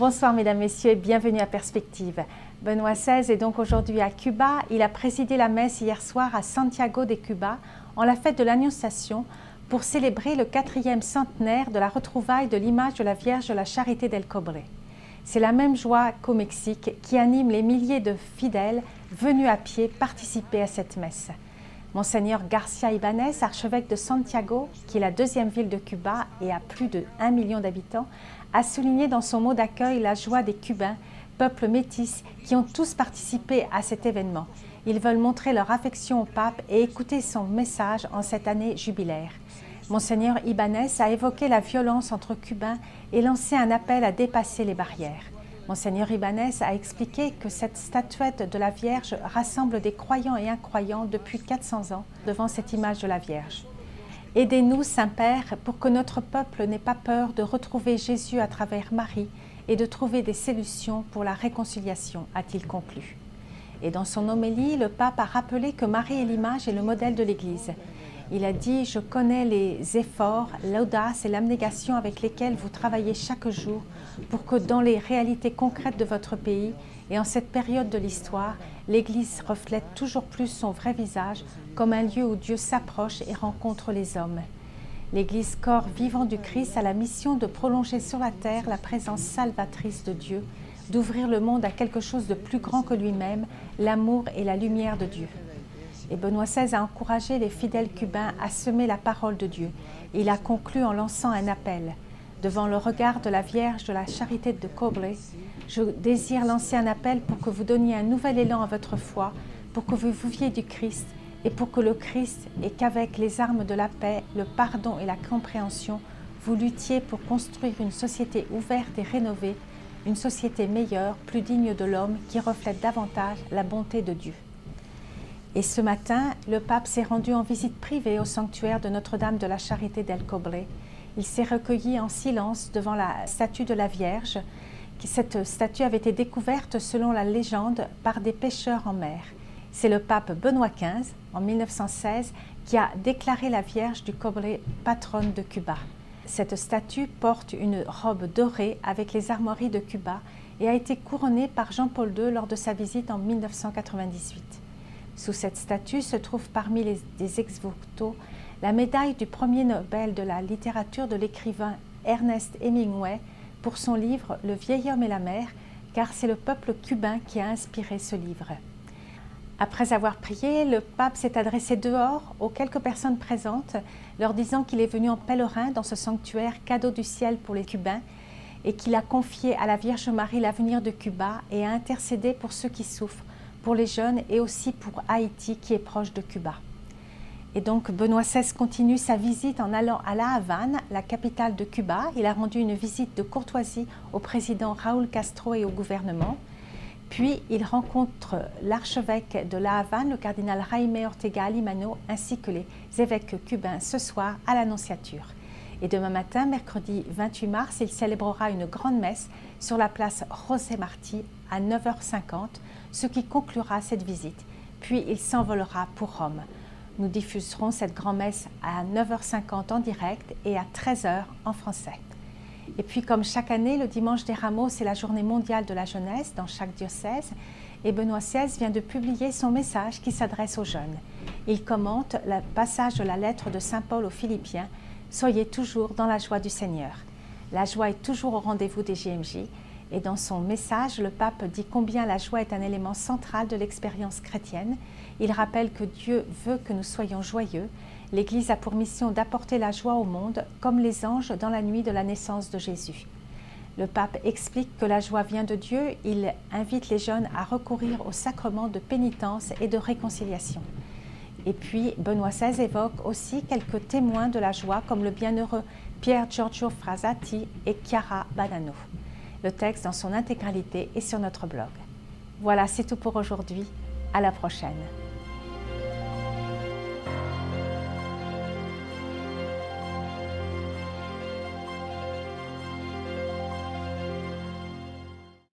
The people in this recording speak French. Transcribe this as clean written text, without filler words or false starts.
Bonsoir mesdames, messieurs et bienvenue à Perspective. Benoît XVI est donc aujourd'hui à Cuba. Il a présidé la messe hier soir à Santiago de Cuba en la fête de l'Annonciation pour célébrer le 4e centenaire de la retrouvaille de l'image de la Vierge de la Charité del Cobre. C'est la même joie qu'au Mexique qui anime les milliers de fidèles venus à pied participer à cette messe. Monseigneur Garcia Ibanez, archevêque de Santiago, qui est la deuxième ville de Cuba et a plus de 1 million d'habitants, a souligné dans son mot d'accueil la joie des Cubains, peuple métis, qui ont tous participé à cet événement. Ils veulent montrer leur affection au pape et écouter son message en cette année jubilaire. Monseigneur Ibanez a évoqué la violence entre Cubains et lancé un appel à dépasser les barrières. Monseigneur Ibanez a expliqué que cette statuette de la Vierge rassemble des croyants et incroyants depuis 400 ans devant cette image de la Vierge. Aidez-nous, Saint-Père, pour que notre peuple n'ait pas peur de retrouver Jésus à travers Marie et de trouver des solutions pour la réconciliation, a-t-il conclu. Et dans son homélie, le pape a rappelé que Marie est l'image et le modèle de l'Église. Il a dit « Je connais les efforts, l'audace et l'abnégation avec lesquels vous travaillez chaque jour pour que dans les réalités concrètes de votre pays et en cette période de l'histoire, l'Église reflète toujours plus son vrai visage comme un lieu où Dieu s'approche et rencontre les hommes. L'Église, corps vivant du Christ, a la mission de prolonger sur la terre la présence salvatrice de Dieu, d'ouvrir le monde à quelque chose de plus grand que lui-même, l'amour et la lumière de Dieu. » Et Benoît XVI a encouragé les fidèles cubains à semer la parole de Dieu. Il a conclu en lançant un appel. Devant le regard de la Vierge de la Charité de Cobre, je désire lancer un appel pour que vous donniez un nouvel élan à votre foi, pour que vous viviez du Christ et pour que le Christ et qu'avec les armes de la paix, le pardon et la compréhension, vous luttiez pour construire une société ouverte et rénovée, une société meilleure, plus digne de l'homme, qui reflète davantage la bonté de Dieu. Et ce matin, le pape s'est rendu en visite privée au sanctuaire de Notre-Dame de la Charité del Cobre. Il s'est recueilli en silence devant la statue de la Vierge. Cette statue avait été découverte, selon la légende, par des pêcheurs en mer. C'est le pape Benoît XV, en 1916, qui a déclaré la Vierge du Cobre patronne de Cuba. Cette statue porte une robe dorée avec les armoiries de Cuba et a été couronnée par Jean-Paul II lors de sa visite en 1998. Sous cette statue se trouve parmi les ex-voto la médaille du premier Nobel de la littérature de l'écrivain Ernest Hemingway pour son livre « Le vieil homme et la mer », car c'est le peuple cubain qui a inspiré ce livre. Après avoir prié, le pape s'est adressé dehors aux quelques personnes présentes, leur disant qu'il est venu en pèlerin dans ce sanctuaire cadeau du ciel pour les Cubains et qu'il a confié à la Vierge Marie l'avenir de Cuba et a intercédé pour ceux qui souffrent, pour les jeunes et aussi pour Haïti qui est proche de Cuba. Et donc Benoît XVI continue sa visite en allant à La Havane, la capitale de Cuba. Il a rendu une visite de courtoisie au président Raúl Castro et au gouvernement. Puis il rencontre l'archevêque de La Havane, le cardinal Jaime Ortega Alimano, ainsi que les évêques cubains ce soir à l'Annonciature. Et demain matin, mercredi 28 mars, il célébrera une grande messe sur la place José Martí à 9h50, ce qui conclura cette visite. Puis il s'envolera pour Rome. Nous diffuserons cette grand-messe à 9h50 en direct et à 13h en français. Et puis comme chaque année, le dimanche des Rameaux, c'est la journée mondiale de la jeunesse dans chaque diocèse. Et Benoît XVI vient de publier son message qui s'adresse aux jeunes. Il commente le passage de la lettre de Saint Paul aux Philippiens. Soyez toujours dans la joie du Seigneur. La joie est toujours au rendez-vous des JMJ. Et dans son message, le pape dit combien la joie est un élément central de l'expérience chrétienne. Il rappelle que Dieu veut que nous soyons joyeux. L'Église a pour mission d'apporter la joie au monde, comme les anges dans la nuit de la naissance de Jésus. Le pape explique que la joie vient de Dieu. Il invite les jeunes à recourir au sacrement de pénitence et de réconciliation. Et puis, Benoît XVI évoque aussi quelques témoins de la joie, comme le bienheureux Pier Giorgio Frassati et Chiara Badano. Le texte dans son intégralité est sur notre blog. Voilà, c'est tout pour aujourd'hui. À la prochaine.